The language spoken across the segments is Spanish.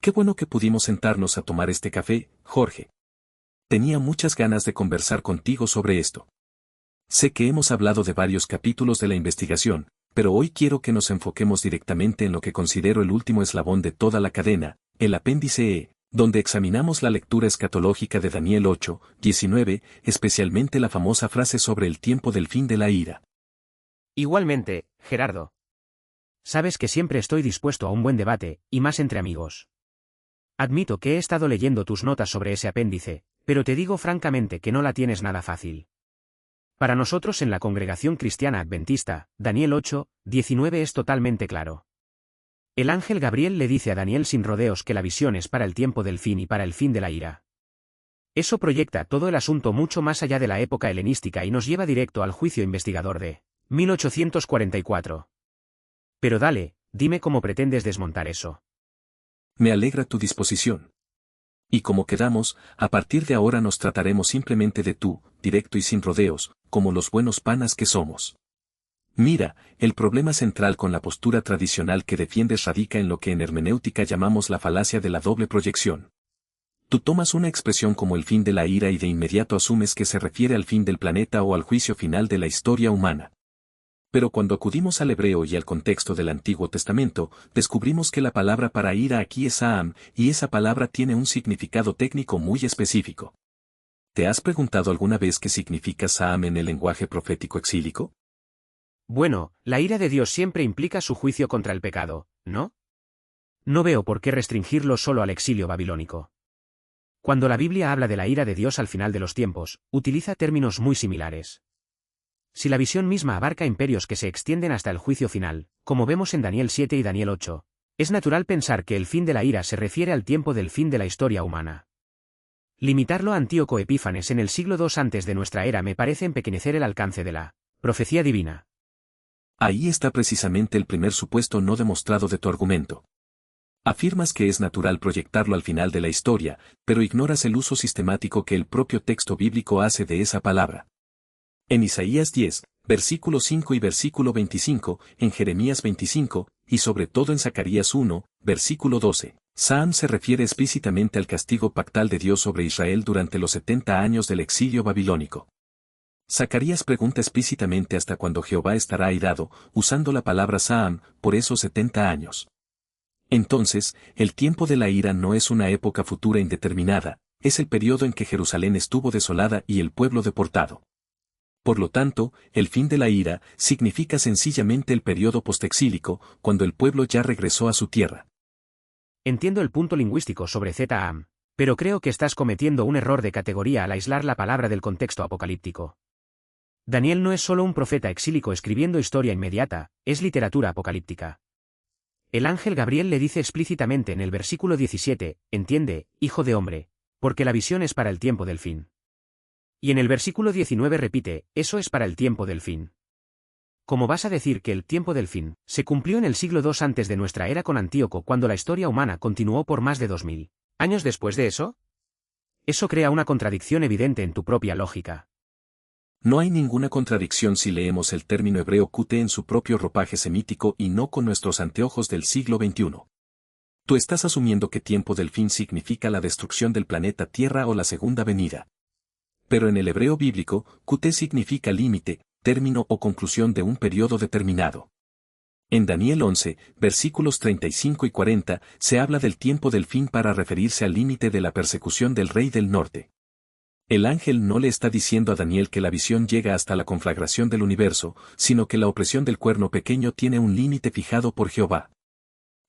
Qué bueno que pudimos sentarnos a tomar este café, Jorge. Tenía muchas ganas de conversar contigo sobre esto. Sé que hemos hablado de varios capítulos de la investigación, pero hoy quiero que nos enfoquemos directamente en lo que considero el último eslabón de toda la cadena, el apéndice E, donde examinamos la lectura escatológica de Daniel 8, 19, especialmente la famosa frase sobre el tiempo del fin de la ira. Igualmente, Gerardo. Sabes que siempre estoy dispuesto a un buen debate, y más entre amigos. Admito que he estado leyendo tus notas sobre ese apéndice, pero te digo francamente que no la tienes nada fácil. Para nosotros en la Congregación Cristiana Adventista, Daniel 8, 19 es totalmente claro. El ángel Gabriel le dice a Daniel sin rodeos que la visión es para el tiempo del fin y para el fin de la ira. Eso proyecta todo el asunto mucho más allá de la época helenística y nos lleva directo al juicio investigador de 1844. Pero dale, dime cómo pretendes desmontar eso. Me alegra tu disposición. Y como quedamos, a partir de ahora nos trataremos simplemente de tú, directo y sin rodeos, como los buenos panas que somos. Mira, el problema central con la postura tradicional que defiendes radica en lo que en hermenéutica llamamos la falacia de la doble proyección. Tú tomas una expresión como el fin de la ira y de inmediato asumes que se refiere al fin del planeta o al juicio final de la historia humana. Pero cuando acudimos al hebreo y al contexto del Antiguo Testamento, descubrimos que la palabra para ira aquí es Saam, y esa palabra tiene un significado técnico muy específico. ¿Te has preguntado alguna vez qué significa Saam en el lenguaje profético exílico? Bueno, la ira de Dios siempre implica su juicio contra el pecado, ¿no? No veo por qué restringirlo solo al exilio babilónico. Cuando la Biblia habla de la ira de Dios al final de los tiempos, utiliza términos muy similares. Si la visión misma abarca imperios que se extienden hasta el juicio final, como vemos en Daniel 7 y Daniel 8, es natural pensar que el fin de la ira se refiere al tiempo del fin de la historia humana. Limitarlo a Antíoco Epífanes en el siglo II antes de nuestra era me parece empequeñecer el alcance de la profecía divina. Ahí está precisamente el primer supuesto no demostrado de tu argumento. Afirmas que es natural proyectarlo al final de la historia, pero ignoras el uso sistemático que el propio texto bíblico hace de esa palabra. En Isaías 10, versículo 5 y versículo 25, en Jeremías 25, y sobre todo en Zacarías 1, versículo 12, Saam se refiere explícitamente al castigo pactal de Dios sobre Israel durante los 70 años del exilio babilónico. Zacarías pregunta explícitamente hasta cuándo Jehová estará airado, usando la palabra Saam, por esos 70 años. Entonces, el tiempo de la ira no es una época futura indeterminada, es el periodo en que Jerusalén estuvo desolada y el pueblo deportado. Por lo tanto, el fin de la ira significa sencillamente el periodo postexílico, cuando el pueblo ya regresó a su tierra. Entiendo el punto lingüístico sobre Zaam, pero creo que estás cometiendo un error de categoría al aislar la palabra del contexto apocalíptico. Daniel no es solo un profeta exílico escribiendo historia inmediata, es literatura apocalíptica. El ángel Gabriel le dice explícitamente en el versículo 17, entiende, hijo de hombre, porque la visión es para el tiempo del fin. Y en el versículo 19 repite, eso es para el tiempo del fin. ¿Cómo vas a decir que el tiempo del fin se cumplió en el siglo II antes de nuestra era con Antíoco cuando la historia humana continuó por más de 2000 años después de eso? Eso crea una contradicción evidente en tu propia lógica. No hay ninguna contradicción si leemos el término hebreo QT en su propio ropaje semítico y no con nuestros anteojos del siglo XXI. Tú estás asumiendo que tiempo del fin significa la destrucción del planeta Tierra o la segunda venida. Pero en el hebreo bíblico, QT significa límite, término o conclusión de un periodo determinado. En Daniel 11, versículos 35 y 40, se habla del tiempo del fin para referirse al límite de la persecución del rey del norte. El ángel no le está diciendo a Daniel que la visión llega hasta la conflagración del universo, sino que la opresión del cuerno pequeño tiene un límite fijado por Jehová.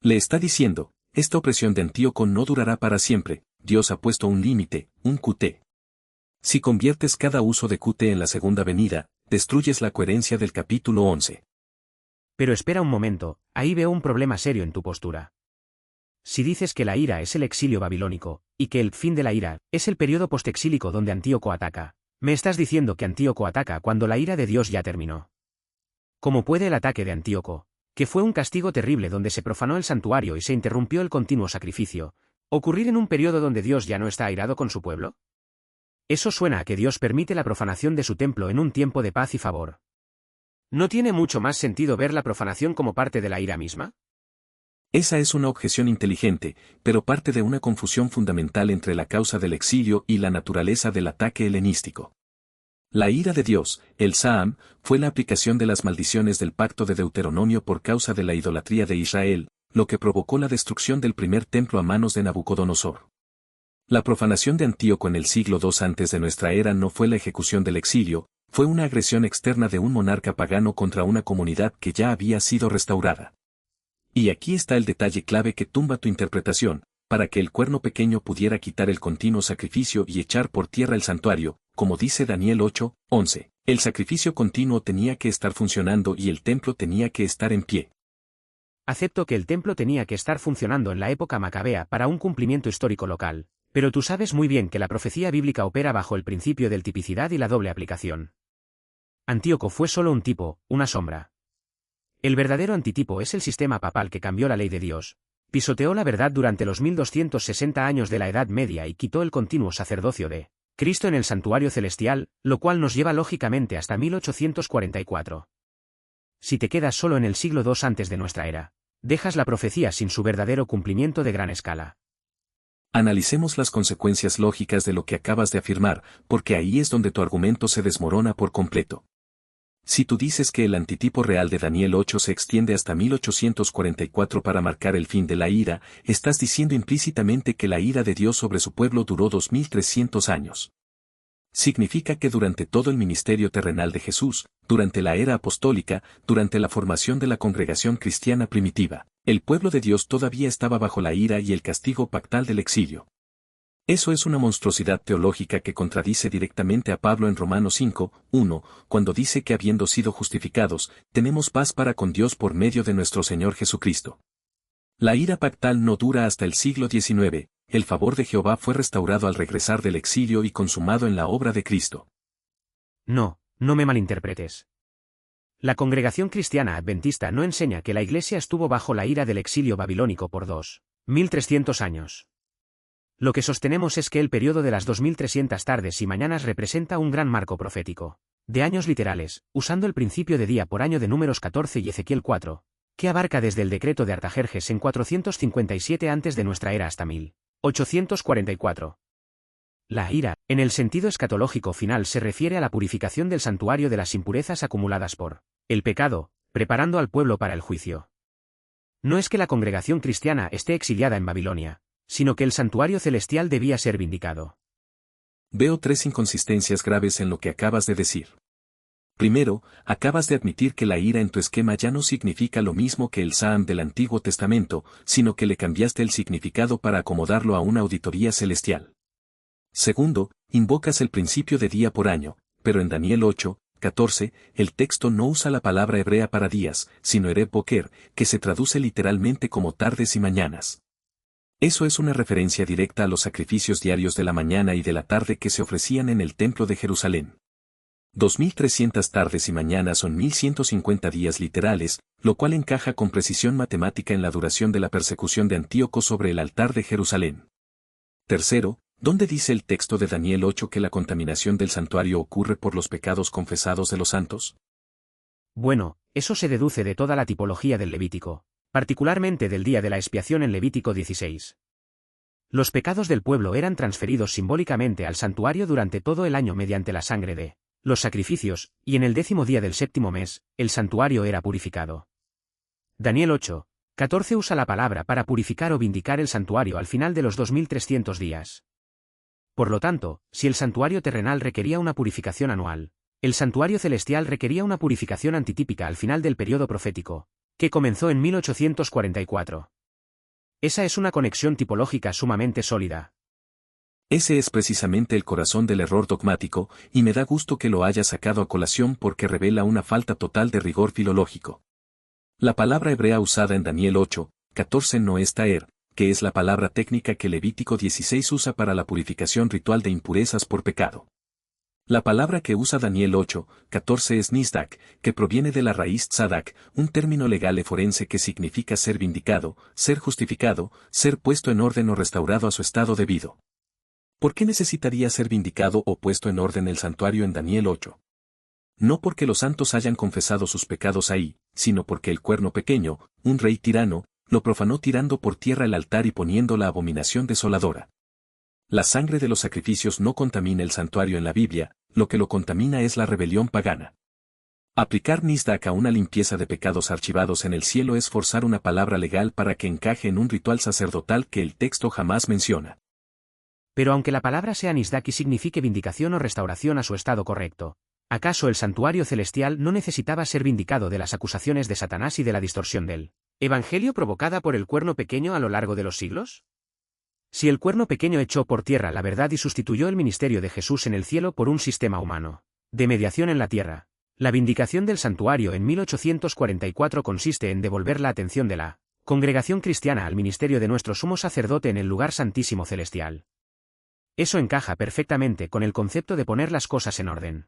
Le está diciendo, esta opresión de Antíoco no durará para siempre, Dios ha puesto un límite, un QT. Si conviertes cada uso de QT en la segunda venida, destruyes la coherencia del capítulo 11. Pero espera un momento, ahí veo un problema serio en tu postura. Si dices que la ira es el exilio babilónico, y que el fin de la ira es el periodo postexílico donde Antíoco ataca, me estás diciendo que Antíoco ataca cuando la ira de Dios ya terminó. ¿Cómo puede el ataque de Antíoco, que fue un castigo terrible donde se profanó el santuario y se interrumpió el continuo sacrificio, ocurrir en un periodo donde Dios ya no está airado con su pueblo? Eso suena a que Dios permite la profanación de su templo en un tiempo de paz y favor. ¿No tiene mucho más sentido ver la profanación como parte de la ira misma? Esa es una objeción inteligente, pero parte de una confusión fundamental entre la causa del exilio y la naturaleza del ataque helenístico. La ira de Dios, el Saam, fue la aplicación de las maldiciones del pacto de Deuteronomio por causa de la idolatría de Israel, lo que provocó la destrucción del primer templo a manos de Nabucodonosor. La profanación de Antíoco en el siglo II antes de nuestra era no fue la ejecución del exilio, fue una agresión externa de un monarca pagano contra una comunidad que ya había sido restaurada. Y aquí está el detalle clave que tumba tu interpretación, para que el cuerno pequeño pudiera quitar el continuo sacrificio y echar por tierra el santuario, como dice Daniel 8:11. El sacrificio continuo tenía que estar funcionando y el templo tenía que estar en pie. Acepto que el templo tenía que estar funcionando en la época macabea para un cumplimiento histórico local, pero tú sabes muy bien que la profecía bíblica opera bajo el principio del tipicidad y la doble aplicación. Antíoco fue solo un tipo, una sombra. El verdadero antitipo es el sistema papal que cambió la ley de Dios, pisoteó la verdad durante los 1260 años de la Edad Media y quitó el continuo sacerdocio de Cristo en el santuario celestial, lo cual nos lleva lógicamente hasta 1844. Si te quedas solo en el siglo II antes de nuestra era, dejas la profecía sin su verdadero cumplimiento de gran escala. Analicemos las consecuencias lógicas de lo que acabas de afirmar, porque ahí es donde tu argumento se desmorona por completo. Si tú dices que el antitipo real de Daniel 8 se extiende hasta 1844 para marcar el fin de la ira, estás diciendo implícitamente que la ira de Dios sobre su pueblo duró 2300 años. Significa que durante todo el ministerio terrenal de Jesús, durante la era apostólica, durante la formación de la congregación cristiana primitiva, el pueblo de Dios todavía estaba bajo la ira y el castigo pactal del exilio. Eso es una monstruosidad teológica que contradice directamente a Pablo en Romanos 5:1, cuando dice que habiendo sido justificados, tenemos paz para con Dios por medio de nuestro Señor Jesucristo. La ira pactal no dura hasta el siglo XIX, el favor de Jehová fue restaurado al regresar del exilio y consumado en la obra de Cristo. No me malinterpretes. La congregación cristiana adventista no enseña que la Iglesia estuvo bajo la ira del exilio babilónico por 2300 años. Lo que sostenemos es que el periodo de las 2300 tardes y mañanas representa un gran marco profético, de años literales, usando el principio de día por año de Números 14 y Ezequiel 4, que abarca desde el decreto de Artajerjes en 457 antes de nuestra era hasta 1844. La ira, en el sentido escatológico final, se refiere a la purificación del santuario de las impurezas acumuladas por el pecado, preparando al pueblo para el juicio. No es que la congregación cristiana esté exiliada en Babilonia, sino que el santuario celestial debía ser vindicado. Veo tres inconsistencias graves en lo que acabas de decir. Primero, acabas de admitir que la ira en tu esquema ya no significa lo mismo que el Saam del Antiguo Testamento, sino que le cambiaste el significado para acomodarlo a una auditoría celestial. Segundo, invocas el principio de día por año, pero en Daniel 8:14, el texto no usa la palabra hebrea para días, sino ereb boker, que se traduce literalmente como tardes y mañanas. Eso es una referencia directa a los sacrificios diarios de la mañana y de la tarde que se ofrecían en el templo de Jerusalén. 2300 tardes y mañanas son 1150 días literales, lo cual encaja con precisión matemática en la duración de la persecución de Antíoco sobre el altar de Jerusalén. Tercero, ¿dónde dice el texto de Daniel 8 que la contaminación del santuario ocurre por los pecados confesados de los santos? Bueno, eso se deduce de toda la tipología del Levítico, particularmente del día de la expiación en Levítico 16. Los pecados del pueblo eran transferidos simbólicamente al santuario durante todo el año mediante la sangre de los sacrificios, y en el 10º día del 7º mes, el santuario era purificado. Daniel 8:14 usa la palabra para purificar o vindicar el santuario al final de los 2300 días. Por lo tanto, si el santuario terrenal requería una purificación anual, el santuario celestial requería una purificación antitípica al final del periodo profético, que comenzó en 1844. Esa es una conexión tipológica sumamente sólida. Ese es precisamente el corazón del error dogmático, y me da gusto que lo hayas sacado a colación porque revela una falta total de rigor filológico. La palabra hebrea usada en Daniel 8:14 no es taer, que es la palabra técnica que Levítico 16 usa para la purificación ritual de impurezas por pecado. La palabra que usa Daniel 8:14 es nisdak, que proviene de la raíz tzadak, un término legal forense que significa ser vindicado, ser justificado, ser puesto en orden o restaurado a su estado debido. ¿Por qué necesitaría ser vindicado o puesto en orden el santuario en Daniel 8? No porque los santos hayan confesado sus pecados ahí, sino porque el cuerno pequeño, un rey tirano, Lo profanó tirando por tierra el altar y poniendo la abominación desoladora. La sangre de los sacrificios no contamina el santuario en la Biblia, lo que lo contamina es la rebelión pagana. Aplicar Nizdak a una limpieza de pecados archivados en el cielo es forzar una palabra legal para que encaje en un ritual sacerdotal que el texto jamás menciona. Pero aunque la palabra sea Nizdak y signifique vindicación o restauración a su estado correcto, ¿acaso el santuario celestial no necesitaba ser vindicado de las acusaciones de Satanás y de la distorsión del evangelio provocada por el cuerno pequeño a lo largo de los siglos? Si el cuerno pequeño echó por tierra la verdad y sustituyó el ministerio de Jesús en el cielo por un sistema humano de mediación en la tierra, la vindicación del santuario en 1844 consiste en devolver la atención de la congregación cristiana al ministerio de nuestro sumo sacerdote en el lugar santísimo celestial. Eso encaja perfectamente con el concepto de poner las cosas en orden.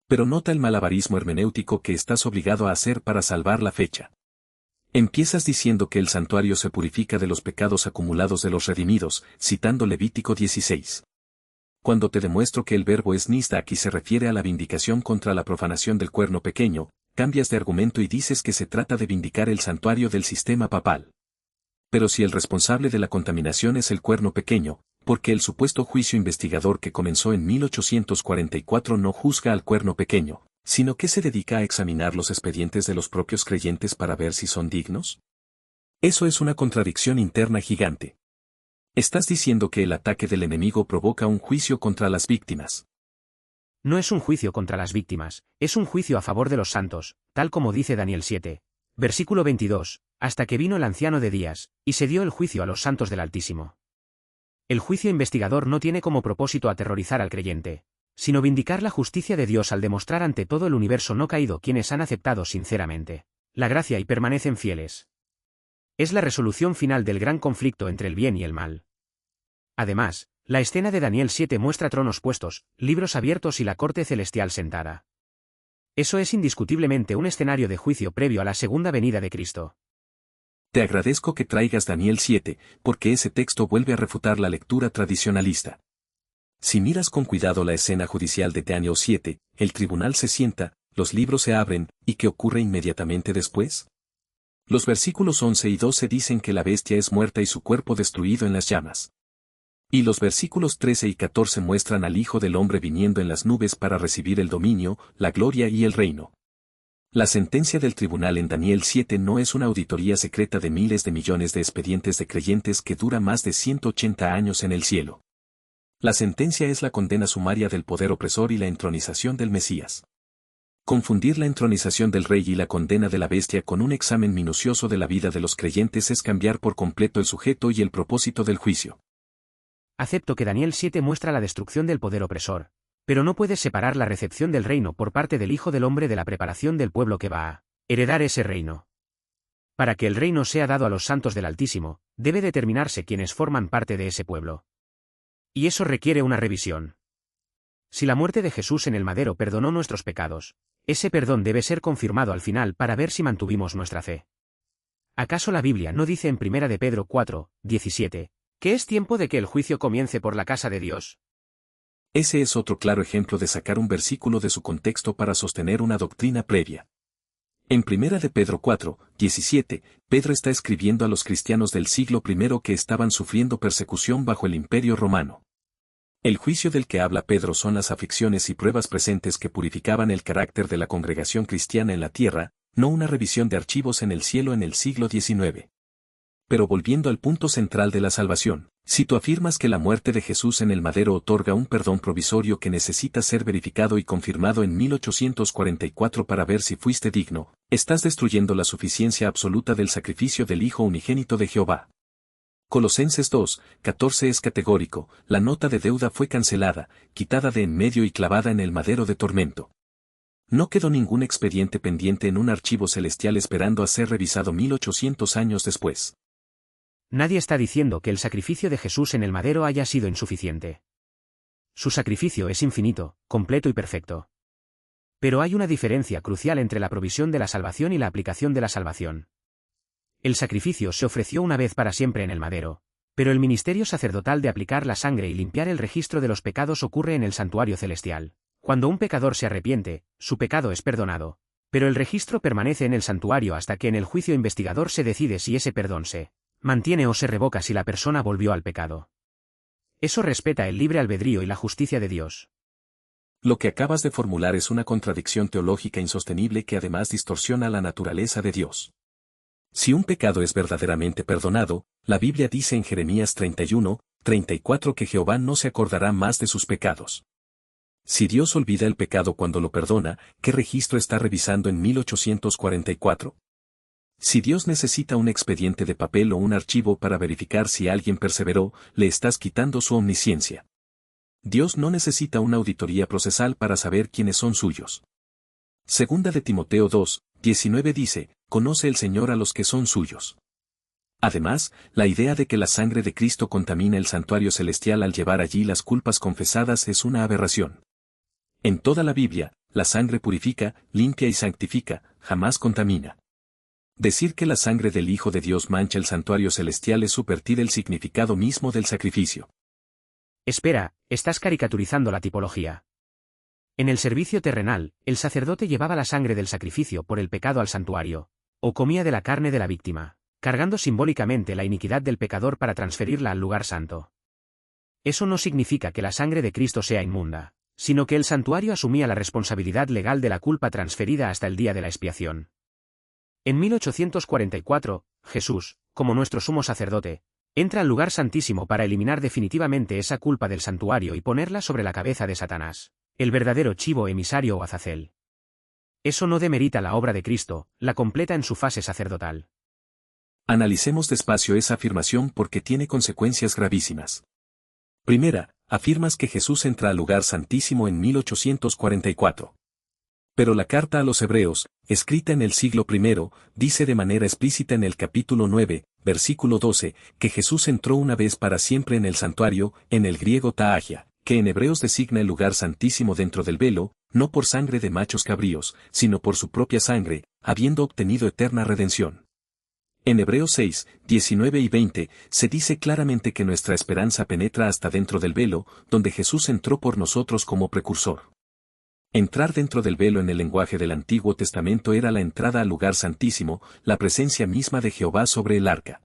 Pero nota el malabarismo hermenéutico que estás obligado a hacer para salvar la fecha. Empiezas diciendo que el santuario se purifica de los pecados acumulados de los redimidos, citando Levítico 16. Cuando te demuestro que el verbo es Nizdak y se refiere a la vindicación contra la profanación del cuerno pequeño, cambias de argumento y dices que se trata de vindicar el santuario del sistema papal. Pero si el responsable de la contaminación es el cuerno pequeño, ¿por qué el supuesto juicio investigador que comenzó en 1844 no juzga al cuerno pequeño, sino que se dedica a examinar los expedientes de los propios creyentes para ver si son dignos? Eso es una contradicción interna gigante. Estás diciendo que el ataque del enemigo provoca un juicio contra las víctimas. No es un juicio contra las víctimas, es un juicio a favor de los santos, tal como dice Daniel 7. Versículo 22, hasta que vino el anciano de días, y se dio el juicio a los santos del Altísimo. El juicio investigador no tiene como propósito aterrorizar al creyente, sino vindicar la justicia de Dios al demostrar ante todo el universo no caído quienes han aceptado sinceramente la gracia y permanecen fieles. Es la resolución final del gran conflicto entre el bien y el mal. Además, la escena de Daniel 7 muestra tronos puestos, libros abiertos y la corte celestial sentada. Eso es indiscutiblemente un escenario de juicio previo a la segunda venida de Cristo. Te agradezco que traigas Daniel 7, porque ese texto vuelve a refutar la lectura tradicionalista. Si miras con cuidado la escena judicial de Daniel 7, el tribunal se sienta, los libros se abren, ¿y qué ocurre inmediatamente después? Los versículos 11 y 12 dicen que la bestia es muerta y su cuerpo destruido en las llamas. Y los versículos 13 y 14 muestran al Hijo del Hombre viniendo en las nubes para recibir el dominio, la gloria y el reino. La sentencia del tribunal en Daniel 7 no es una auditoría secreta de miles de millones de expedientes de creyentes que dura más de 180 años en el cielo. La sentencia es la condena sumaria del poder opresor y la entronización del Mesías. Confundir la entronización del rey y la condena de la bestia con un examen minucioso de la vida de los creyentes es cambiar por completo el sujeto y el propósito del juicio. Acepto que Daniel 7 muestra la destrucción del poder opresor, pero no puedes separar la recepción del reino por parte del Hijo del Hombre de la preparación del pueblo que va a heredar ese reino. Para que el reino sea dado a los santos del Altísimo, debe determinarse quienes forman parte de ese pueblo. Y eso requiere una revisión. Si la muerte de Jesús en el madero perdonó nuestros pecados, ese perdón debe ser confirmado al final para ver si mantuvimos nuestra fe. ¿Acaso la Biblia no dice en 1 de Pedro 4, 17, que es tiempo de que el juicio comience por la casa de Dios? Ese es otro claro ejemplo de sacar un versículo de su contexto para sostener una doctrina previa. En 1 de Pedro 4, 17, Pedro está escribiendo a los cristianos del siglo I que estaban sufriendo persecución bajo el Imperio Romano. El juicio del que habla Pedro son las aflicciones y pruebas presentes que purificaban el carácter de la congregación cristiana en la tierra, no una revisión de archivos en el cielo en el siglo XIX. Pero volviendo al punto central de la salvación, si tú afirmas que la muerte de Jesús en el madero otorga un perdón provisorio que necesita ser verificado y confirmado en 1844 para ver si fuiste digno, estás destruyendo la suficiencia absoluta del sacrificio del Hijo unigénito de Jehová. Colosenses 2, 14 es categórico, la nota de deuda fue cancelada, quitada de en medio y clavada en el madero de tormento. No quedó ningún expediente pendiente en un archivo celestial esperando a ser revisado 1800 años después. Nadie está diciendo que el sacrificio de Jesús en el madero haya sido insuficiente. Su sacrificio es infinito, completo y perfecto. Pero hay una diferencia crucial entre la provisión de la salvación y la aplicación de la salvación. El sacrificio se ofreció una vez para siempre en el madero, pero el ministerio sacerdotal de aplicar la sangre y limpiar el registro de los pecados ocurre en el santuario celestial. Cuando un pecador se arrepiente, su pecado es perdonado, Pero el registro permanece en el santuario hasta que en el juicio investigador se decide si ese perdón se mantiene o se revoca si la persona volvió al pecado. Eso respeta el libre albedrío y la justicia de Dios. Lo que acabas de formular es una contradicción teológica insostenible que además distorsiona la naturaleza de Dios. Si un pecado es verdaderamente perdonado, la Biblia dice en Jeremías 31:34 que Jehová no se acordará más de sus pecados. Si Dios olvida el pecado cuando lo perdona, ¿qué registro está revisando en 1844? Si Dios necesita un expediente de papel o un archivo para verificar si alguien perseveró, le estás quitando su omnisciencia. Dios no necesita una auditoría procesal para saber quiénes son suyos. Segunda de Timoteo 2:19 dice, conoce el Señor a los que son suyos. Además, la idea de que la sangre de Cristo contamina el santuario celestial al llevar allí las culpas confesadas es una aberración. En toda la Biblia, la sangre purifica, limpia y santifica, jamás contamina. Decir que la sangre del Hijo de Dios mancha el santuario celestial es subvertir el significado mismo del sacrificio. Espera, estás caricaturizando la tipología. En el servicio terrenal, el sacerdote llevaba la sangre del sacrificio por el pecado al santuario, o comía de la carne de la víctima, cargando simbólicamente la iniquidad del pecador para transferirla al lugar santo. Eso no significa que la sangre de Cristo sea inmunda, sino que el santuario asumía la responsabilidad legal de la culpa transferida hasta el día de la expiación. En 1844, Jesús, como nuestro sumo sacerdote, entra al lugar santísimo para eliminar definitivamente esa culpa del santuario y ponerla sobre la cabeza de Satanás, el verdadero chivo emisario o Azazel. Eso no demerita la obra de Cristo, la completa en su fase sacerdotal. Analicemos despacio esa afirmación porque tiene consecuencias gravísimas. Primera, afirmas que Jesús entra al lugar santísimo en 1844. Pero la carta a los Hebreos, escrita en el siglo I, dice de manera explícita en el capítulo 9, versículo 12, que Jesús entró una vez para siempre en el santuario, en el griego ta'agia, que en Hebreos designa el lugar santísimo dentro del velo, no por sangre de machos cabríos, sino por su propia sangre, habiendo obtenido eterna redención. En Hebreos 6, 19 y 20, se dice claramente que nuestra esperanza penetra hasta dentro del velo, donde Jesús entró por nosotros como precursor. Entrar dentro del velo en el lenguaje del Antiguo Testamento era la entrada al lugar santísimo, la presencia misma de Jehová sobre el arca.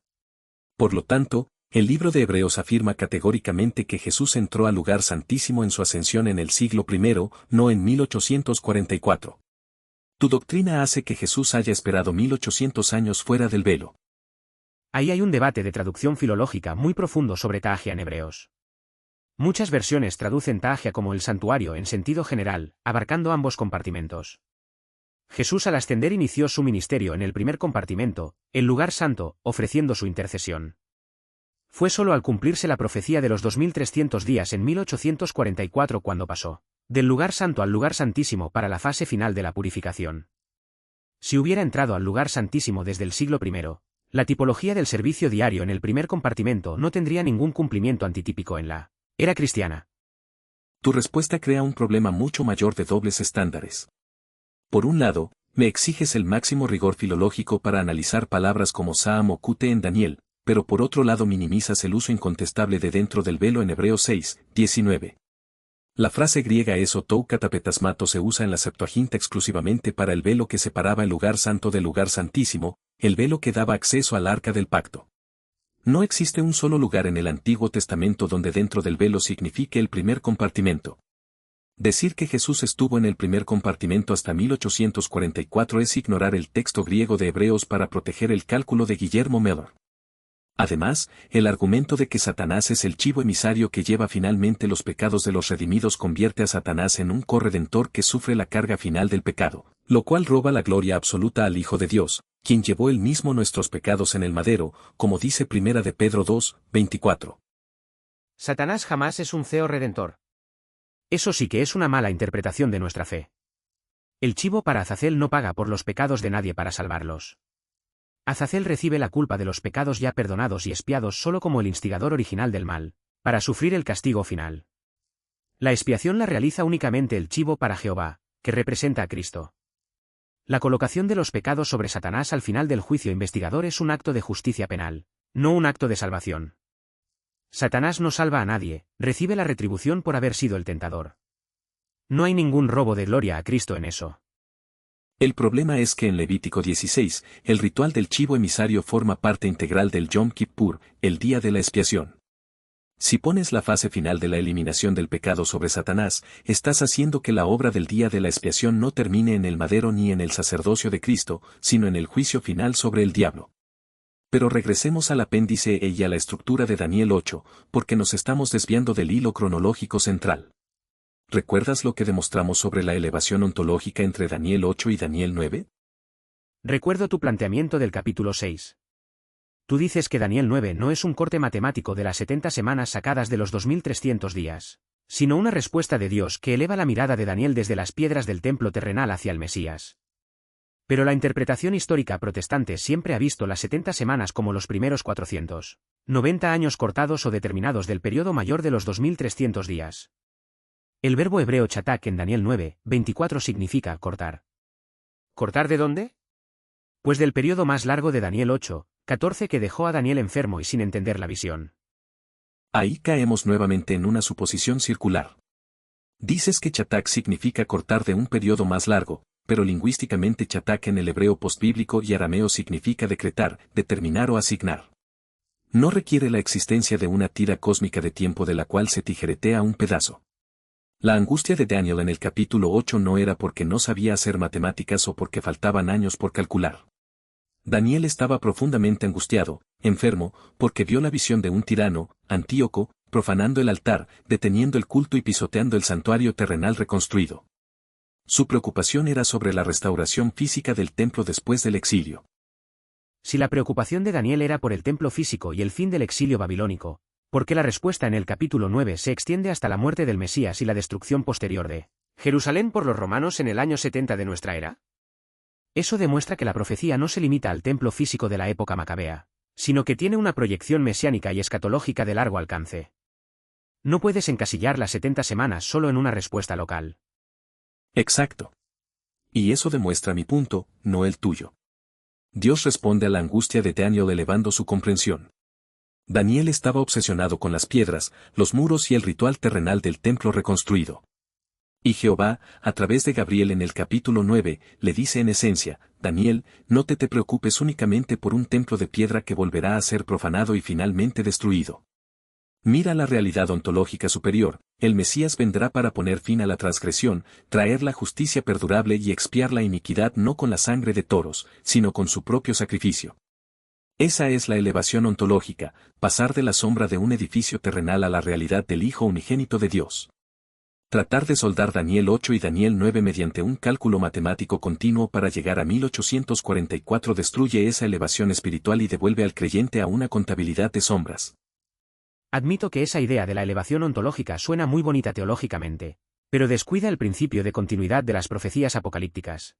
Por lo tanto, el libro de Hebreos afirma categóricamente que Jesús entró al lugar santísimo en su ascensión en el siglo I, no en 1844. Tu doctrina hace que Jesús haya esperado 1800 años fuera del velo. Ahí hay un debate de traducción filológica muy profundo sobre ta'agia en hebreos. Muchas versiones traducen ta'agia como el santuario en sentido general, abarcando ambos compartimentos. Jesús al ascender inició su ministerio en el primer compartimento, el lugar santo, ofreciendo su intercesión. Fue solo al cumplirse la profecía de los 2300 días en 1844 cuando pasó del lugar santo al lugar santísimo para la fase final de la purificación. Si hubiera entrado al lugar santísimo desde el siglo I, la tipología del servicio diario en el primer compartimento no tendría ningún cumplimiento antitípico en la era cristiana. Tu respuesta crea un problema mucho mayor de dobles estándares. Por un lado, me exiges el máximo rigor filológico para analizar palabras como Saam o Kute en Daniel, pero por otro lado minimizas el uso incontestable de dentro del velo en Hebreos 6, 19. La frase griega esotou katapetasmato se usa en la Septuaginta exclusivamente para el velo que separaba el lugar santo del lugar santísimo, el velo que daba acceso al arca del pacto. No existe un solo lugar en el Antiguo Testamento donde dentro del velo signifique el primer compartimento. Decir que Jesús estuvo en el primer compartimento hasta 1844 es ignorar el texto griego de Hebreos para proteger el cálculo de Guillermo Miller. Además, el argumento de que Satanás es el chivo emisario que lleva finalmente los pecados de los redimidos convierte a Satanás en un corredentor que sufre la carga final del pecado, lo cual roba la gloria absoluta al Hijo de Dios, quien llevó él mismo nuestros pecados en el madero, como dice Primera de Pedro 2, 24. Satanás jamás es un CEO redentor. Eso sí que es una mala interpretación de nuestra fe. El chivo para Azazel no paga por los pecados de nadie para salvarlos. Azazel recibe la culpa de los pecados ya perdonados y expiados solo como el instigador original del mal, para sufrir el castigo final. La expiación la realiza únicamente el chivo para Jehová, que representa a Cristo. La colocación de los pecados sobre Satanás al final del juicio investigador es un acto de justicia penal, no un acto de salvación. Satanás no salva a nadie, recibe la retribución por haber sido el tentador. No hay ningún robo de gloria a Cristo en eso. El problema es que en Levítico 16, el ritual del chivo emisario forma parte integral del Yom Kippur, el día de la expiación. Si pones la fase final de la eliminación del pecado sobre Satanás, estás haciendo que la obra del día de la expiación no termine en el madero ni en el sacerdocio de Cristo, sino en el juicio final sobre el diablo. Pero regresemos al apéndice E y a la estructura de Daniel 8, porque nos estamos desviando del hilo cronológico central. ¿Recuerdas lo que demostramos sobre la elevación ontológica entre Daniel 8 y Daniel 9? Recuerdo tu planteamiento del capítulo 6. Tú dices que Daniel 9 no es un corte matemático de las 70 semanas sacadas de los 2300 días, sino una respuesta de Dios que eleva la mirada de Daniel desde las piedras del templo terrenal hacia el Mesías. Pero la interpretación histórica protestante siempre ha visto las 70 semanas como los primeros 490 años cortados o determinados del periodo mayor de los 2300 días. El verbo hebreo chatak en Daniel 9, 24 significa cortar. ¿Cortar de dónde? Pues del periodo más largo de Daniel 8, 14 que dejó a Daniel enfermo y sin entender la visión. Ahí caemos nuevamente en una suposición circular. Dices que chatak significa cortar de un periodo más largo, pero lingüísticamente chatak en el hebreo postbíblico y arameo significa decretar, determinar o asignar. No requiere la existencia de una tira cósmica de tiempo de la cual se tijeretea un pedazo. La angustia de Daniel en el capítulo 8 no era porque no sabía hacer matemáticas o porque faltaban años por calcular. Daniel estaba profundamente angustiado, enfermo, porque vio la visión de un tirano, Antíoco, profanando el altar, deteniendo el culto y pisoteando el santuario terrenal reconstruido. Su preocupación era sobre la restauración física del templo después del exilio. Si la preocupación de Daniel era por el templo físico y el fin del exilio babilónico, ¿por qué la respuesta en el capítulo 9 se extiende hasta la muerte del Mesías y la destrucción posterior de Jerusalén por los romanos en el año 70 de nuestra era? Eso demuestra que la profecía no se limita al templo físico de la época macabea, sino que tiene una proyección mesiánica y escatológica de largo alcance. No puedes encasillar las 70 semanas solo en una respuesta local. Exacto. Y eso demuestra mi punto, no el tuyo. Dios responde a la angustia de Daniel elevando su comprensión. Daniel estaba obsesionado con las piedras, los muros y el ritual terrenal del templo reconstruido. Y Jehová, a través de Gabriel en el capítulo 9, le dice en esencia, Daniel, no te preocupes únicamente por un templo de piedra que volverá a ser profanado y finalmente destruido. Mira la realidad ontológica superior, el Mesías vendrá para poner fin a la transgresión, traer la justicia perdurable y expiar la iniquidad no con la sangre de toros, sino con su propio sacrificio. Esa es la elevación ontológica, pasar de la sombra de un edificio terrenal a la realidad del Hijo unigénito de Dios. Tratar de soldar Daniel 8 y Daniel 9 mediante un cálculo matemático continuo para llegar a 1844 destruye esa elevación espiritual y devuelve al creyente a una contabilidad de sombras. Admito que esa idea de la elevación ontológica suena muy bonita teológicamente, pero descuida el principio de continuidad de las profecías apocalípticas.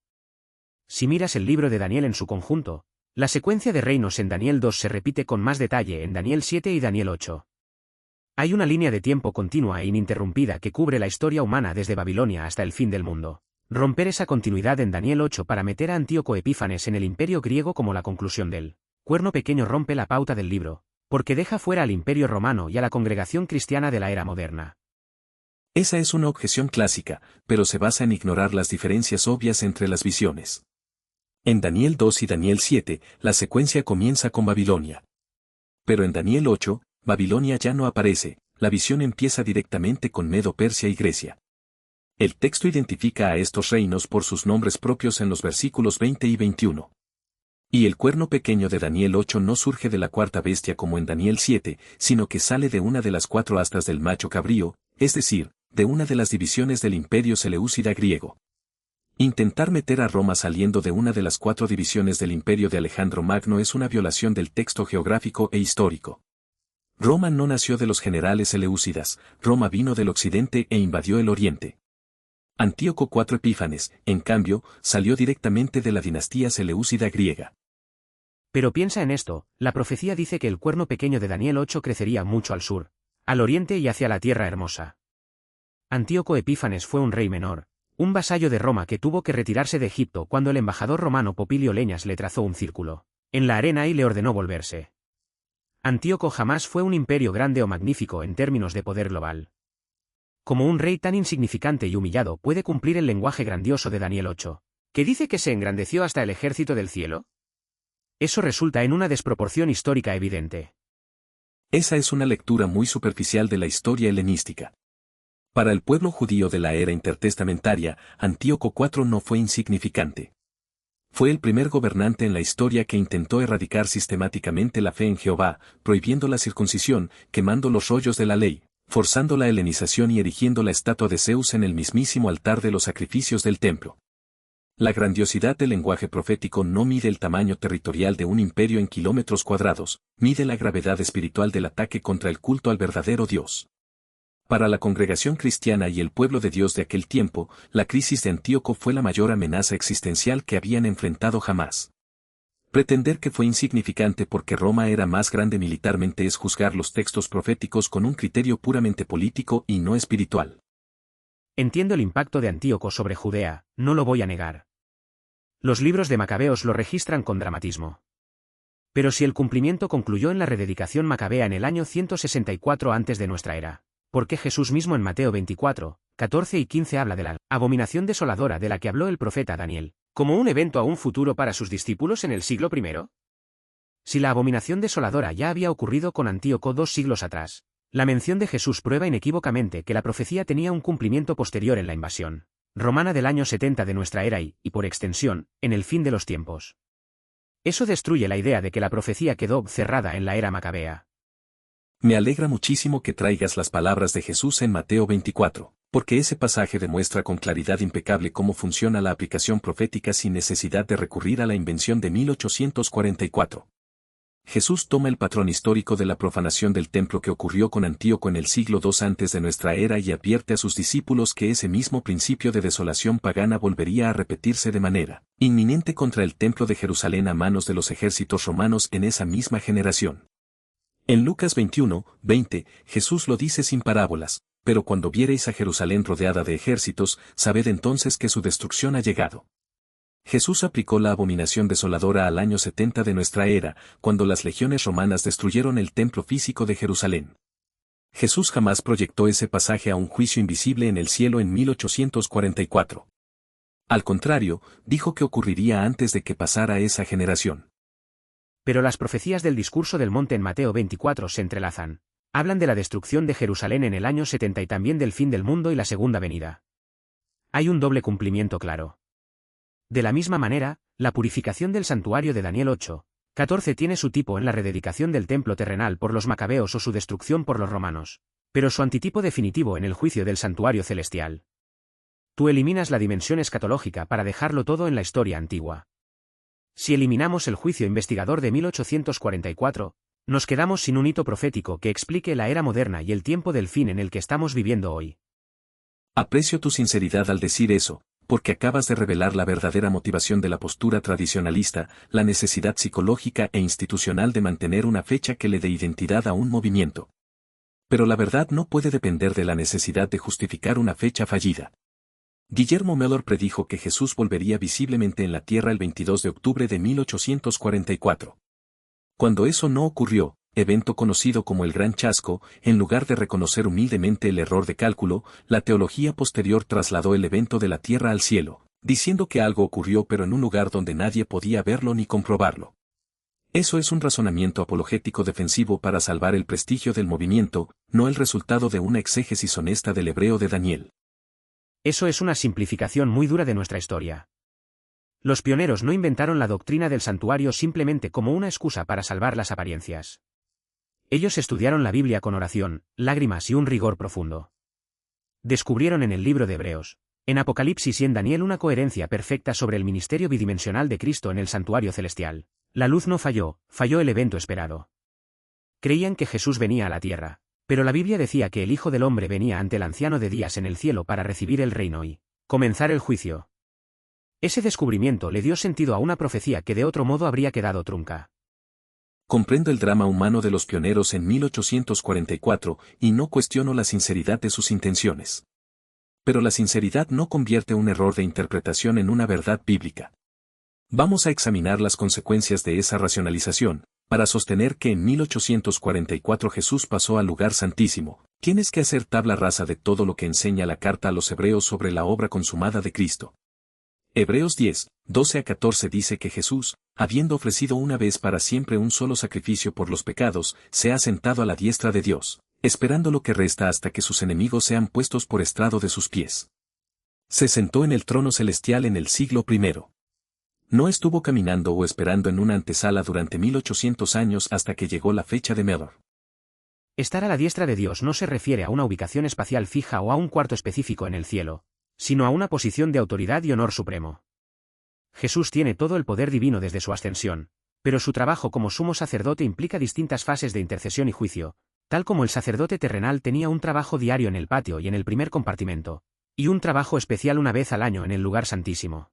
Si miras el libro de Daniel en su conjunto, la secuencia de reinos en Daniel 2 se repite con más detalle en Daniel 7 y Daniel 8. Hay una línea de tiempo continua e ininterrumpida que cubre la historia humana desde Babilonia hasta el fin del mundo. Romper esa continuidad en Daniel 8 para meter a Antíoco Epífanes en el imperio griego como la conclusión del cuerno pequeño rompe la pauta del libro, porque deja fuera al imperio romano y a la congregación cristiana de la era moderna. Esa es una objeción clásica, pero se basa en ignorar las diferencias obvias entre las visiones. En Daniel 2 y Daniel 7, la secuencia comienza con Babilonia. Pero en Daniel 8, Babilonia ya no aparece, la visión empieza directamente con Medo, Persia y Grecia. El texto identifica a estos reinos por sus nombres propios en los versículos 20 y 21. Y el cuerno pequeño de Daniel 8 no surge de la cuarta bestia como en Daniel 7, sino que sale de una de las 4 astas del macho cabrío, es decir, de una de las divisiones del imperio seleucida griego. Intentar meter a Roma saliendo de una de las 4 divisiones del imperio de Alejandro Magno es una violación del texto geográfico e histórico. Roma no nació de los generales seleucidas, Roma vino del occidente e invadió el oriente. Antíoco IV Epífanes, en cambio, salió directamente de la dinastía seleucida griega. Pero piensa en esto, la profecía dice que el cuerno pequeño de Daniel 8 crecería mucho al sur, al oriente y hacia la tierra hermosa. Antíoco Epífanes fue un rey menor, un vasallo de Roma que tuvo que retirarse de Egipto cuando el embajador romano Popilio Leñas le trazó un círculo en la arena y le ordenó volverse. Antíoco jamás fue un imperio grande o magnífico en términos de poder global. Como un rey tan insignificante y humillado puede cumplir el lenguaje grandioso de Daniel 8. ¿Que dice que se engrandeció hasta el ejército del cielo? Eso resulta en una desproporción histórica evidente. Esa es una lectura muy superficial de la historia helenística. Para el pueblo judío de la era intertestamentaria, Antíoco IV no fue insignificante. Fue el primer gobernante en la historia que intentó erradicar sistemáticamente la fe en Jehová, prohibiendo la circuncisión, quemando los rollos de la ley, forzando la helenización y erigiendo la estatua de Zeus en el mismísimo altar de los sacrificios del templo. La grandiosidad del lenguaje profético no mide el tamaño territorial de un imperio en kilómetros cuadrados, mide la gravedad espiritual del ataque contra el culto al verdadero Dios. Para la congregación cristiana y el pueblo de Dios de aquel tiempo, la crisis de Antíoco fue la mayor amenaza existencial que habían enfrentado jamás. Pretender que fue insignificante porque Roma era más grande militarmente es juzgar los textos proféticos con un criterio puramente político y no espiritual. Entiendo el impacto de Antíoco sobre Judea, no lo voy a negar. Los libros de Macabeos lo registran con dramatismo. Pero si el cumplimiento concluyó en la rededicación macabea en el año 164 antes de nuestra era, ¿por qué Jesús mismo en Mateo 24, 14 y 15 habla de la abominación desoladora de la que habló el profeta Daniel, como un evento aún futuro para sus discípulos en el siglo I? Si la abominación desoladora ya había ocurrido con Antíoco 2 siglos atrás, la mención de Jesús prueba inequívocamente que la profecía tenía un cumplimiento posterior en la invasión romana del año 70 de nuestra era y, por extensión, en el fin de los tiempos. Eso destruye la idea de que la profecía quedó cerrada en la era macabea. Me alegra muchísimo que traigas las palabras de Jesús en Mateo 24, porque ese pasaje demuestra con claridad impecable cómo funciona la aplicación profética sin necesidad de recurrir a la invención de 1844. Jesús toma el patrón histórico de la profanación del templo que ocurrió con Antíoco en el siglo II antes de nuestra era y advierte a sus discípulos que ese mismo principio de desolación pagana volvería a repetirse de manera inminente contra el templo de Jerusalén a manos de los ejércitos romanos en esa misma generación. En Lucas 21, 20, Jesús lo dice sin parábolas, pero cuando viereis a Jerusalén rodeada de ejércitos, sabed entonces que su destrucción ha llegado. Jesús aplicó la abominación desoladora al año 70 de nuestra era, cuando las legiones romanas destruyeron el templo físico de Jerusalén. Jesús jamás proyectó ese pasaje a un juicio invisible en el cielo en 1844. Al contrario, dijo que ocurriría antes de que pasara esa generación. Pero las profecías del discurso del monte en Mateo 24 se entrelazan. Hablan de la destrucción de Jerusalén en el año 70 y también del fin del mundo y la segunda venida. Hay un doble cumplimiento claro. De la misma manera, la purificación del santuario de Daniel 8, 14 tiene su tipo en la rededicación del templo terrenal por los macabeos o su destrucción por los romanos, pero su antitipo definitivo en el juicio del santuario celestial. Tú eliminas la dimensión escatológica para dejarlo todo en la historia antigua. Si eliminamos el juicio investigador de 1844, nos quedamos sin un hito profético que explique la era moderna y el tiempo del fin en el que estamos viviendo hoy. Aprecio tu sinceridad al decir eso, porque acabas de revelar la verdadera motivación de la postura tradicionalista, la necesidad psicológica e institucional de mantener una fecha que le dé identidad a un movimiento. Pero la verdad no puede depender de la necesidad de justificar una fecha fallida. Guillermo Mellor predijo que Jesús volvería visiblemente en la tierra el 22 de octubre de 1844. Cuando eso no ocurrió, evento conocido como el Gran Chasco, en lugar de reconocer humildemente el error de cálculo, la teología posterior trasladó el evento de la tierra al cielo, diciendo que algo ocurrió pero en un lugar donde nadie podía verlo ni comprobarlo. Eso es un razonamiento apologético defensivo para salvar el prestigio del movimiento, no el resultado de una exégesis honesta del hebreo de Daniel. Eso es una simplificación muy dura de nuestra historia. Los pioneros no inventaron la doctrina del santuario simplemente como una excusa para salvar las apariencias. Ellos estudiaron la Biblia con oración, lágrimas y un rigor profundo. Descubrieron en el libro de Hebreos, en Apocalipsis y en Daniel una coherencia perfecta sobre el ministerio bidimensional de Cristo en el santuario celestial. La luz no falló, falló el evento esperado. Creían que Jesús venía a la tierra, pero la Biblia decía que el Hijo del Hombre venía ante el Anciano de Días en el cielo para recibir el reino y comenzar el juicio. Ese descubrimiento le dio sentido a una profecía que de otro modo habría quedado trunca. Comprendo el drama humano de los pioneros en 1844 y no cuestiono la sinceridad de sus intenciones. Pero la sinceridad no convierte un error de interpretación en una verdad bíblica. Vamos a examinar las consecuencias de esa racionalización. Para sostener que en 1844 Jesús pasó al lugar santísimo, tienes que hacer tabla rasa de todo lo que enseña la carta a los hebreos sobre la obra consumada de Cristo. Hebreos 10, 12 a 14 dice que Jesús, habiendo ofrecido una vez para siempre un solo sacrificio por los pecados, se ha sentado a la diestra de Dios, esperando lo que resta hasta que sus enemigos sean puestos por estrado de sus pies. Se sentó en el trono celestial en el siglo I. No estuvo caminando o esperando en una antesala durante 1800 años hasta que llegó la fecha de Melor. Estar a la diestra de Dios no se refiere a una ubicación espacial fija o a un cuarto específico en el cielo, sino a una posición de autoridad y honor supremo. Jesús tiene todo el poder divino desde su ascensión, pero su trabajo como sumo sacerdote implica distintas fases de intercesión y juicio, tal como el sacerdote terrenal tenía un trabajo diario en el patio y en el primer compartimento, y un trabajo especial una vez al año en el lugar santísimo.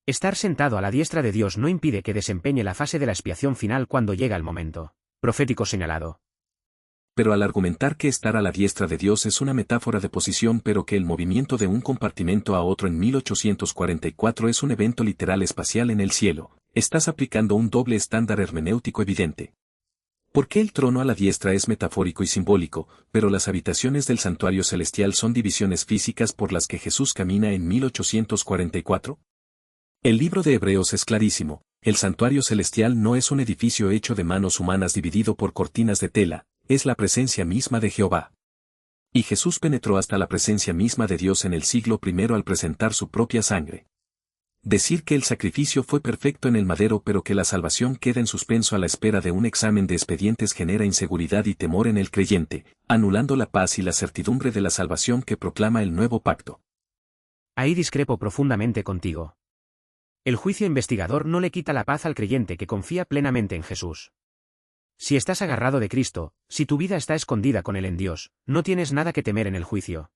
Estar sentado a la diestra de Dios no impide que desempeñe la fase de la expiación final cuando llega el momento profético señalado. Pero al argumentar que estar a la diestra de Dios es una metáfora de posición pero que el movimiento de un compartimento a otro en 1844 es un evento literal espacial en el cielo, estás aplicando un doble estándar hermenéutico evidente. Porque el trono a la diestra es metafórico y simbólico, pero las habitaciones del santuario celestial son divisiones físicas por las que Jesús camina en 1844? El libro de Hebreos es clarísimo, el santuario celestial no es un edificio hecho de manos humanas dividido por cortinas de tela, es la presencia misma de Jehová. Y Jesús penetró hasta la presencia misma de Dios en el siglo I al presentar su propia sangre. Decir que el sacrificio fue perfecto en el madero pero que la salvación queda en suspenso a la espera de un examen de expedientes genera inseguridad y temor en el creyente, anulando la paz y la certidumbre de la salvación que proclama el nuevo pacto. Ahí discrepo profundamente contigo. El juicio investigador no le quita la paz al creyente que confía plenamente en Jesús. Si estás agarrado de Cristo, si tu vida está escondida con Él en Dios, no tienes nada que temer en el juicio.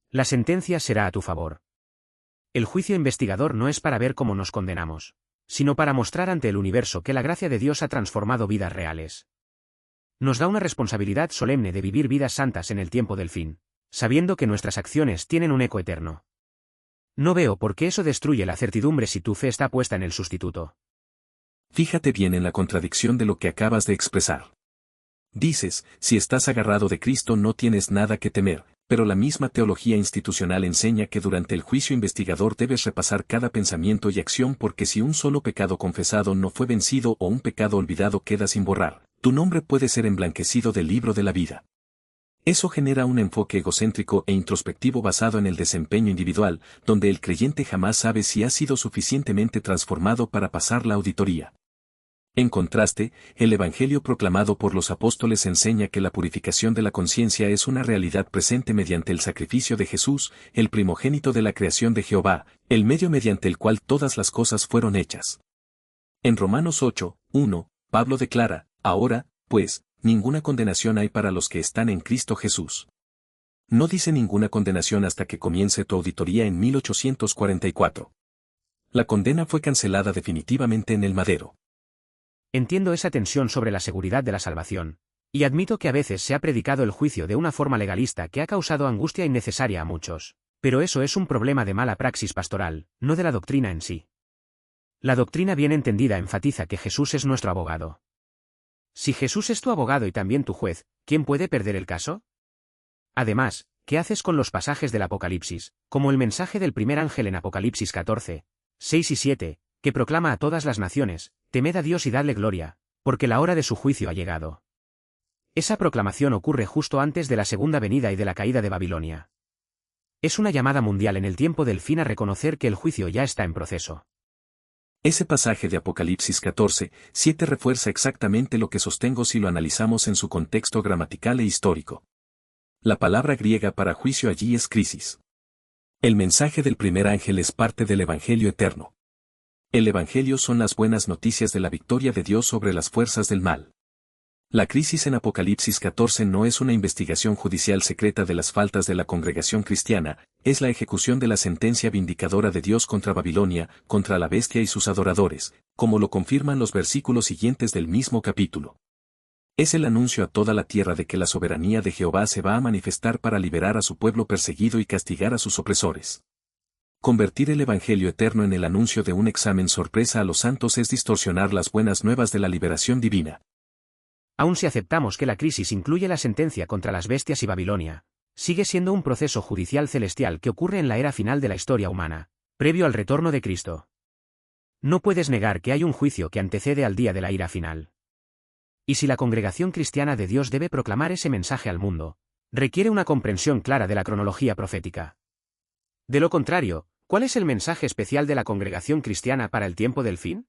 La sentencia será a tu favor. El juicio investigador no es para ver cómo nos condenamos, sino para mostrar ante el universo que la gracia de Dios ha transformado vidas reales. Nos da una responsabilidad solemne de vivir vidas santas en el tiempo del fin, sabiendo que nuestras acciones tienen un eco eterno. No veo por qué eso destruye la certidumbre si tu fe está puesta en el sustituto. Fíjate bien en la contradicción de lo que acabas de expresar. Dices, si estás agarrado de Cristo no tienes nada que temer, pero la misma teología institucional enseña que durante el juicio investigador debes repasar cada pensamiento y acción porque si un solo pecado confesado no fue vencido o un pecado olvidado queda sin borrar, tu nombre puede ser emblanquecido del libro de la vida. Eso genera un enfoque egocéntrico e introspectivo basado en el desempeño individual, donde el creyente jamás sabe si ha sido suficientemente transformado para pasar la auditoría. En contraste, el Evangelio proclamado por los apóstoles enseña que la purificación de la conciencia es una realidad presente mediante el sacrificio de Jesús, el primogénito de la creación de Jehová, el medio mediante el cual todas las cosas fueron hechas. En Romanos 8, 1, Pablo declara, ahora, pues, ninguna condenación hay para los que están en Cristo Jesús. No dice ninguna condenación hasta que comience tu auditoría en 1844. La condena fue cancelada definitivamente en el madero. Entiendo esa tensión sobre la seguridad de la salvación, y admito que a veces se ha predicado el juicio de una forma legalista que ha causado angustia innecesaria a muchos, pero eso es un problema de mala praxis pastoral, no de la doctrina en sí. La doctrina bien entendida enfatiza que Jesús es nuestro abogado. Si Jesús es tu abogado y también tu juez, ¿quién puede perder el caso? Además, ¿qué haces con los pasajes del Apocalipsis, como el mensaje del primer ángel en Apocalipsis 14, 6 y 7, que proclama a todas las naciones, temed a Dios y dadle gloria, porque la hora de su juicio ha llegado? Esa proclamación ocurre justo antes de la segunda venida y de la caída de Babilonia. Es una llamada mundial en el tiempo del fin a reconocer que el juicio ya está en proceso. Ese pasaje de Apocalipsis 14, 7 refuerza exactamente lo que sostengo si lo analizamos en su contexto gramatical e histórico. La palabra griega para juicio allí es crisis. El mensaje del primer ángel es parte del Evangelio eterno. El Evangelio son las buenas noticias de la victoria de Dios sobre las fuerzas del mal. La crisis en Apocalipsis 14 no es una investigación judicial secreta de las faltas de la congregación cristiana, es la ejecución de la sentencia vindicadora de Dios contra Babilonia, contra la bestia y sus adoradores, como lo confirman los versículos siguientes del mismo capítulo. Es el anuncio a toda la tierra de que la soberanía de Jehová se va a manifestar para liberar a su pueblo perseguido y castigar a sus opresores. Convertir el Evangelio eterno en el anuncio de un examen sorpresa a los santos es distorsionar las buenas nuevas de la liberación divina. Aun si aceptamos que la crisis incluye la sentencia contra las bestias y Babilonia, sigue siendo un proceso judicial celestial que ocurre en la era final de la historia humana, Previo al retorno de Cristo. No puedes negar que hay un juicio que antecede al día de la ira final. Y si la congregación cristiana de Dios debe proclamar ese mensaje al mundo, requiere una comprensión clara de la cronología profética. De lo contrario, ¿cuál es el mensaje especial de la congregación cristiana para el tiempo del fin?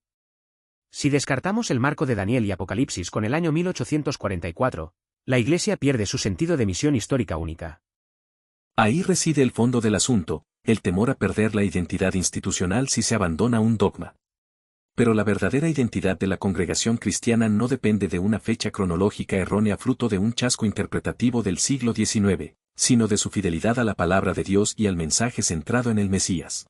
Si descartamos el marco de Daniel y Apocalipsis con el año 1844, la Iglesia pierde su sentido de misión histórica única. Ahí reside el fondo del asunto, el temor a perder la identidad institucional si se abandona un dogma. Pero la verdadera identidad de la congregación cristiana no depende de una fecha cronológica errónea fruto de un chasco interpretativo del siglo XIX, sino de su fidelidad a la palabra de Dios y al mensaje centrado en el Mesías.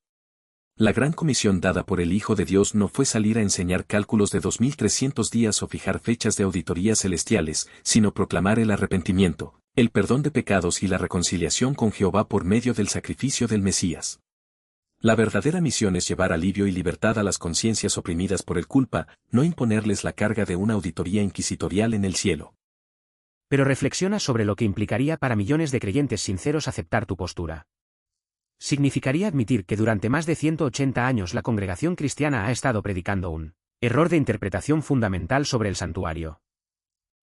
La gran comisión dada por el Hijo de Dios no fue salir a enseñar cálculos de 2300 días o fijar fechas de auditorías celestiales, sino proclamar el arrepentimiento, el perdón de pecados y la reconciliación con Jehová por medio del sacrificio del Mesías. La verdadera misión es llevar alivio y libertad a las conciencias oprimidas por el culpa, no imponerles la carga de una auditoría inquisitorial en el cielo. Pero reflexiona sobre lo que implicaría para millones de creyentes sinceros aceptar tu postura. Significaría admitir que durante más de 180 años la congregación cristiana ha estado predicando un error de interpretación fundamental sobre el santuario.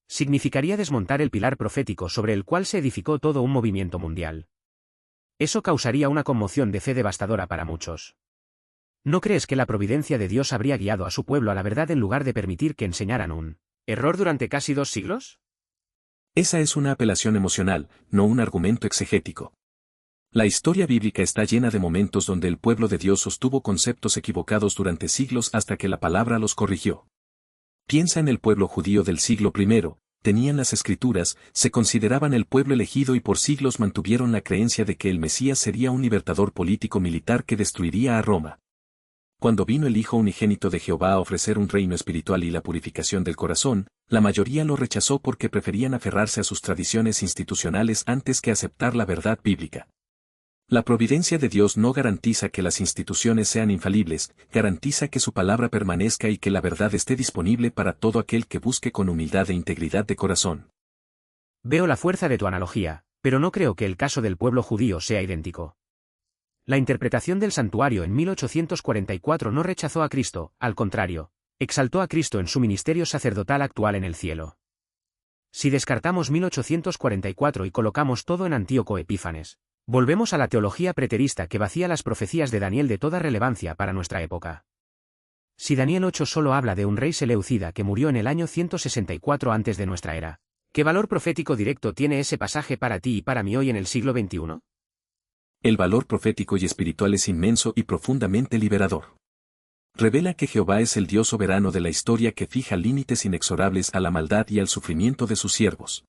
Significaría desmontar el pilar profético sobre el cual se edificó todo un movimiento mundial. Eso causaría una conmoción de fe devastadora para muchos. ¿No crees que la providencia de Dios habría guiado a su pueblo a la verdad en lugar de permitir que enseñaran un error durante casi 2 siglos? Esa es una apelación emocional, no un argumento exegético. La historia bíblica está llena de momentos donde el pueblo de Dios sostuvo conceptos equivocados durante siglos hasta que la palabra los corrigió. Piensa en el pueblo judío del siglo I. Tenían las escrituras, se consideraban el pueblo elegido y por siglos mantuvieron la creencia de que el Mesías sería un libertador político-militar que destruiría a Roma. Cuando vino el Hijo unigénito de Jehová a ofrecer un reino espiritual y la purificación del corazón, la mayoría lo rechazó porque preferían aferrarse a sus tradiciones institucionales antes que aceptar la verdad bíblica. La providencia de Dios no garantiza que las instituciones sean infalibles, garantiza que su palabra permanezca y que la verdad esté disponible para todo aquel que busque con humildad e integridad de corazón. Veo la fuerza de tu analogía, pero no creo que el caso del pueblo judío sea idéntico. La interpretación del santuario en 1844 no rechazó a Cristo, al contrario, exaltó a Cristo en su ministerio sacerdotal actual en el cielo. Si descartamos 1844 y colocamos todo en Antíoco Epífanes, volvemos a la teología preterista que vacía las profecías de Daniel de toda relevancia para nuestra época. Si Daniel 8 solo habla de un rey seleucida que murió en el año 164 antes de nuestra era, ¿qué valor profético directo tiene ese pasaje para ti y para mí hoy en el siglo XXI? El valor profético y espiritual es inmenso y profundamente liberador. Revela que Jehová es el Dios soberano de la historia que fija límites inexorables a la maldad y al sufrimiento de sus siervos.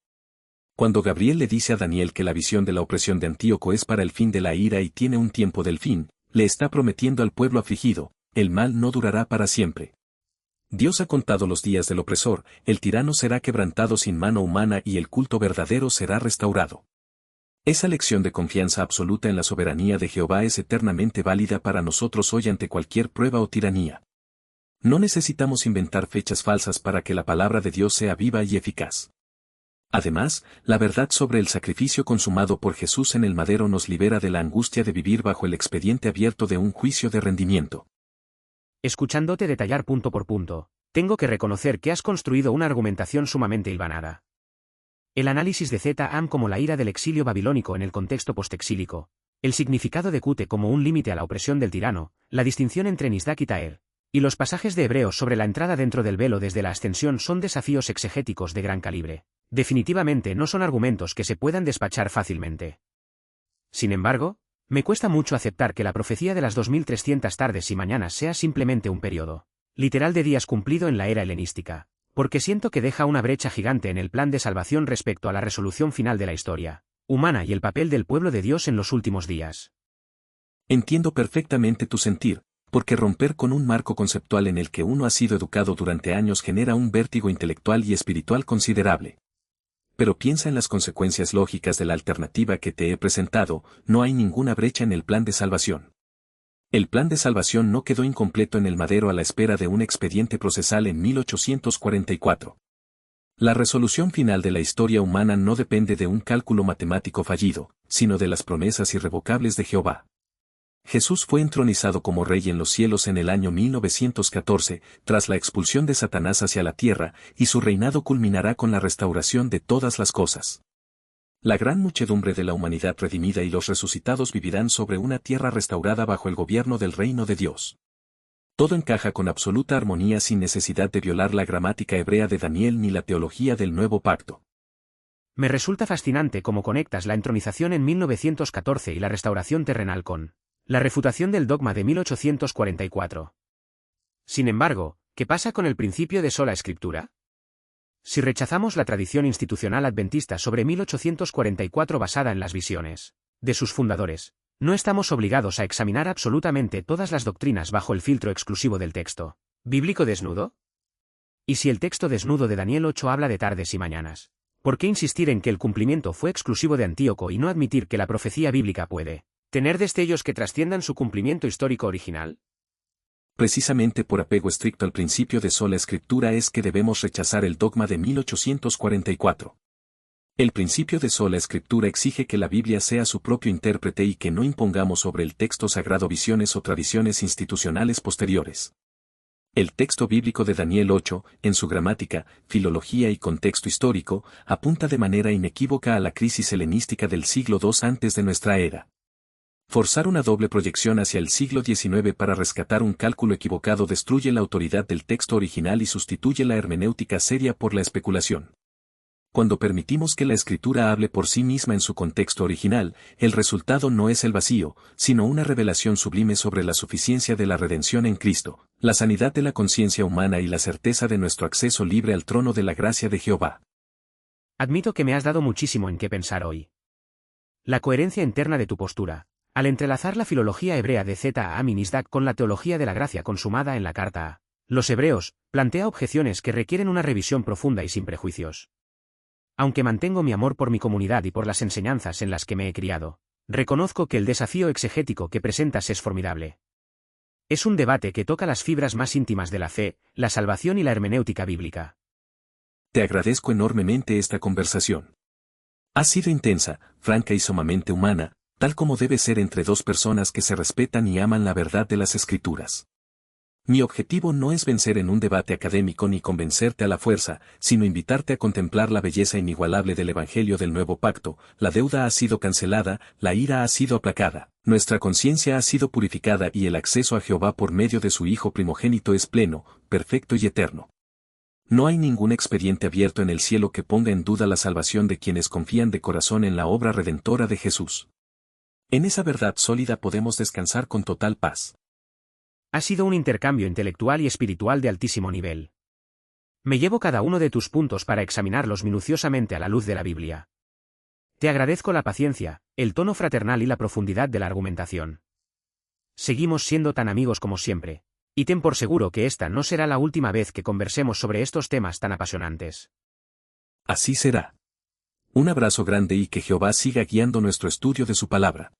Cuando Gabriel le dice a Daniel que la visión de la opresión de Antíoco es para el fin de la ira y tiene un tiempo del fin, le está prometiendo al pueblo afligido, el mal no durará para siempre. Dios ha contado los días del opresor, el tirano será quebrantado sin mano humana y el culto verdadero será restaurado. Esa lección de confianza absoluta en la soberanía de Jehová es eternamente válida para nosotros hoy ante cualquier prueba o tiranía. No necesitamos inventar fechas falsas para que la palabra de Dios sea viva y eficaz. Además, la verdad sobre el sacrificio consumado por Jesús en el madero nos libera de la angustia de vivir bajo el expediente abierto de un juicio de rendimiento. Escuchándote detallar punto por punto, tengo que reconocer que has construido una argumentación sumamente hilvanada. El análisis de Z-Am como la ira del exilio babilónico en el contexto postexílico, el significado de Cute como un límite a la opresión del tirano, la distinción entre Nisdak y Taer, y los pasajes de Hebreos sobre la entrada dentro del velo desde la ascensión son desafíos exegéticos de gran calibre. Definitivamente no son argumentos que se puedan despachar fácilmente. Sin embargo, me cuesta mucho aceptar que la profecía de las 2300 tardes y mañanas sea simplemente un periodo literal de días cumplido en la era helenística, porque siento que deja una brecha gigante en el plan de salvación respecto a la resolución final de la historia humana y el papel del pueblo de Dios en los últimos días. Entiendo perfectamente tu sentir, porque romper con un marco conceptual en el que uno ha sido educado durante años genera un vértigo intelectual y espiritual considerable. Pero piensa en las consecuencias lógicas de la alternativa que te he presentado, no hay ninguna brecha en el plan de salvación. El plan de salvación no quedó incompleto en el madero a la espera de un expediente procesal en 1844. La resolución final de la historia humana no depende de un cálculo matemático fallido, sino de las promesas irrevocables de Jehová. Jesús fue entronizado como rey en los cielos en el año 1914, tras la expulsión de Satanás hacia la tierra, y su reinado culminará con la restauración de todas las cosas. La gran muchedumbre de la humanidad redimida y los resucitados vivirán sobre una tierra restaurada bajo el gobierno del reino de Dios. Todo encaja con absoluta armonía sin necesidad de violar la gramática hebrea de Daniel ni la teología del nuevo pacto. Me resulta fascinante cómo conectas la entronización en 1914 y la restauración terrenal con la refutación del dogma de 1844. Sin embargo, ¿qué pasa con el principio de sola escritura? Si rechazamos la tradición institucional adventista sobre 1844 basada en las visiones de sus fundadores, no estamos obligados a examinar absolutamente todas las doctrinas bajo el filtro exclusivo del texto bíblico desnudo. ¿Y si el texto desnudo de Daniel 8 habla de tardes y mañanas? ¿Por qué insistir en que el cumplimiento fue exclusivo de Antíoco y no admitir que la profecía bíblica puede tener destellos que trasciendan su cumplimiento histórico original? Precisamente por apego estricto al principio de sola escritura es que debemos rechazar el dogma de 1844. El principio de sola escritura exige que la Biblia sea su propio intérprete y que no impongamos sobre el texto sagrado visiones o tradiciones institucionales posteriores. El texto bíblico de Daniel 8, en su gramática, filología y contexto histórico, apunta de manera inequívoca a la crisis helenística del siglo II antes de nuestra era. Forzar una doble proyección hacia el siglo XIX para rescatar un cálculo equivocado destruye la autoridad del texto original y sustituye la hermenéutica seria por la especulación. Cuando permitimos que la escritura hable por sí misma en su contexto original, el resultado no es el vacío, sino una revelación sublime sobre la suficiencia de la redención en Cristo, la sanidad de la conciencia humana y la certeza de nuestro acceso libre al trono de la gracia de Jehová. Admito que me has dado muchísimo en qué pensar hoy. La coherencia interna de tu postura, al entrelazar la filología hebrea de Zeta Aminisdak con la teología de la gracia consumada en la carta a los Hebreos, plantea objeciones que requieren una revisión profunda y sin prejuicios. Aunque mantengo mi amor por mi comunidad y por las enseñanzas en las que me he criado, reconozco que el desafío exegético que presentas es formidable. Es un debate que toca las fibras más íntimas de la fe, la salvación y la hermenéutica bíblica. Te agradezco enormemente esta conversación. Ha sido intensa, franca y sumamente humana, tal como debe ser entre dos personas que se respetan y aman la verdad de las Escrituras. Mi objetivo no es vencer en un debate académico ni convencerte a la fuerza, sino invitarte a contemplar la belleza inigualable del Evangelio del Nuevo Pacto. La deuda ha sido cancelada, la ira ha sido aplacada, nuestra conciencia ha sido purificada y el acceso a Jehová por medio de su Hijo primogénito es pleno, perfecto y eterno. No hay ningún expediente abierto en el cielo que ponga en duda la salvación de quienes confían de corazón en la obra redentora de Jesús. En esa verdad sólida podemos descansar con total paz. Ha sido un intercambio intelectual y espiritual de altísimo nivel. Me llevo cada uno de tus puntos para examinarlos minuciosamente a la luz de la Biblia. Te agradezco la paciencia, el tono fraternal y la profundidad de la argumentación. Seguimos siendo tan amigos como siempre, y ten por seguro que esta no será la última vez que conversemos sobre estos temas tan apasionantes. Así será. Un abrazo grande y que Jehová siga guiando nuestro estudio de su palabra.